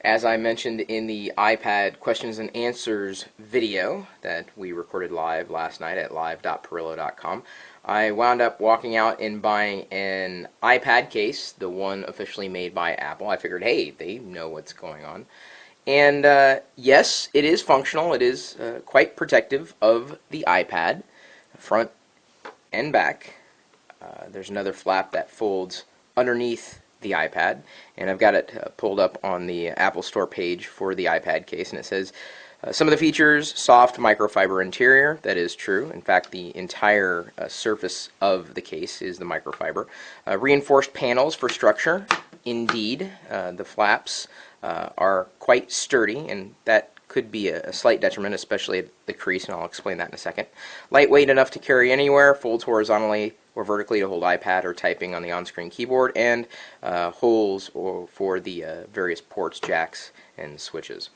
As I mentioned in the iPad questions and answers video that we recorded live last night at live.perillo.com, I wound up walking out and buying an iPad case, the one officially made by Apple. I figured, hey, they know what's going on. And yes, it is functional. It is quite protective of the iPad, front and back. There's another flap that folds underneath the iPad, and I've got it pulled up on the Apple Store page for the iPad case, and it says some of the features: soft microfiber interior. That is true. In fact, the entire surface of the case is the microfiber. Reinforced panels for structure. Indeed, the flaps are quite sturdy, and that could be a slight detriment, especially at the crease, and I'll explain that in a second. Lightweight enough to carry anywhere, folds horizontally or vertically to hold iPad or typing on the on-screen keyboard, and holes for the various ports, jacks, and switches.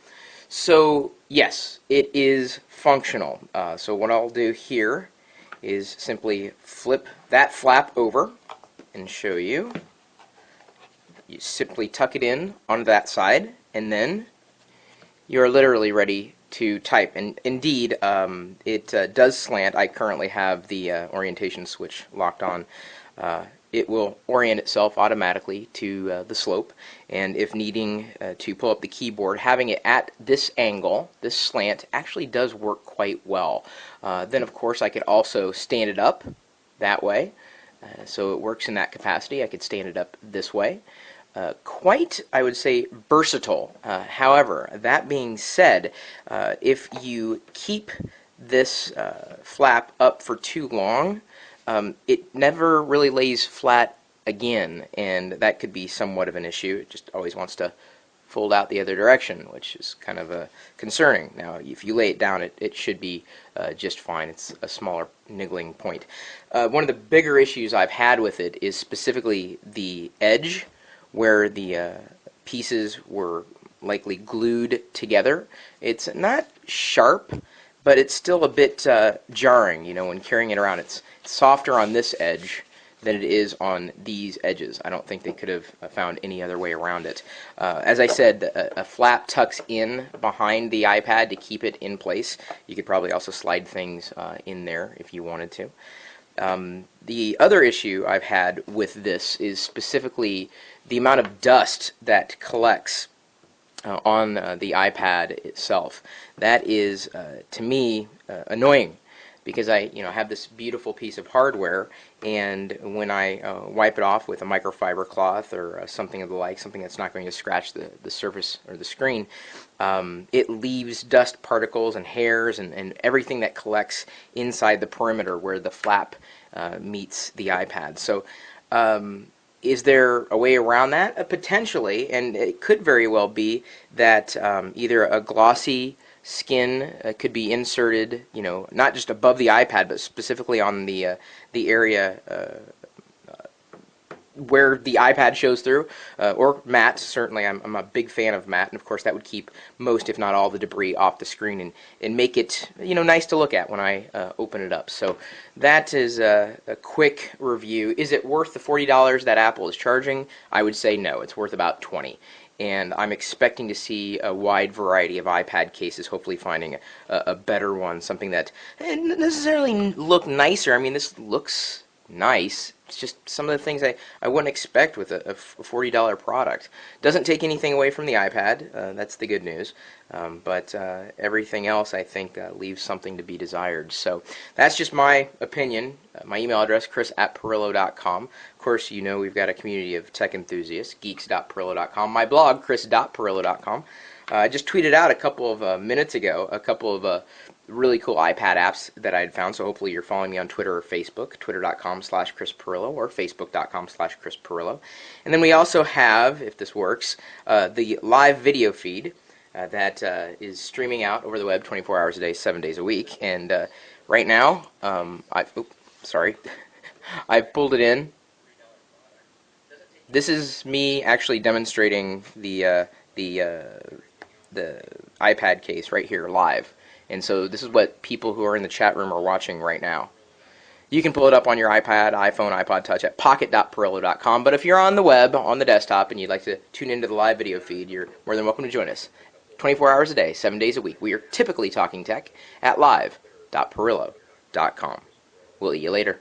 So yes, it is functional. So what I'll do here is simply flip that flap over and show you. You simply tuck it in onto that side, and then you're literally ready to type. And indeed, it does slant. I currently have the orientation switch locked on. It will orient itself automatically to the slope, and if needing to pull up the keyboard, having it at this angle, this slant, actually does work quite well. Then of course I could also stand it up that way, so it works in that capacity. I could stand it up this way. Quite, I would say, versatile. However, that being said, if you keep this flap up for too long, it never really lays flat again, and that could be somewhat of an issue. It just always wants to fold out the other direction, which is kind of concerning. Now, if you lay it down, it should be just fine. It's a smaller niggling point. One of the bigger issues I've had with it is specifically the edge, where the pieces were likely glued together. It's not sharp, but it's still a bit jarring, you know, when carrying it around. It's softer on this edge than it is on these edges. I don't think they could have found any other way around it. As I said, a flap tucks in behind the iPad to keep it in place. You could probably also slide things in there if you wanted to. The other issue I've had with this is specifically the amount of dust that collects on the iPad itself. That is, to me, annoying, because I have this beautiful piece of hardware, and when I wipe it off with a microfiber cloth or something of the like, something that's not going to scratch the surface or the screen, it leaves dust particles and hairs and everything that collects inside the perimeter where the flap meets the iPad. So is there a way around that? Potentially, and it could very well be that either a glossy skin could be inserted, not just above the iPad, but specifically on the area where the iPad shows through, or matte. Certainly, I'm a big fan of matte, and of course that would keep most, if not all, the debris off the screen and make it nice to look at when I open it up. So that is a quick review. Is it worth the $40 that Apple is charging? I would say no. It's worth about $20. And I'm expecting to see a wide variety of iPad cases, hopefully finding a better one, something that doesn't necessarily look nicer. I mean, this looks nice. It's just some of the things I wouldn't expect with a $40 product. Doesn't take anything away from the iPad. That's the good news. But everything else, I think, leaves something to be desired. So that's just my opinion. My email address, chris@perillo.com. Of course, we've got a community of tech enthusiasts, geeks.perillo.com. My blog, chris.perillo.com. I just tweeted out a couple of minutes ago a couple of really cool iPad apps that I had found, so hopefully you're following me on Twitter or Facebook, twitter.com/Chris Perillo or facebook.com/Chris Perillo. And then we also have, if this works, the live video feed that is streaming out over the web 24 hours a day, 7 days a week. And right now, I've pulled it in. This is me actually demonstrating the iPad case right here live. And so this is what people who are in the chat room are watching right now. You can pull it up on your iPad, iPhone, iPod Touch at pocket.pirillo.com. But if you're on the web, on the desktop, and you'd like to tune into the live video feed, you're more than welcome to join us. 24 hours a day, 7 days a week. We are typically talking tech at live.pirillo.com. We'll see you later.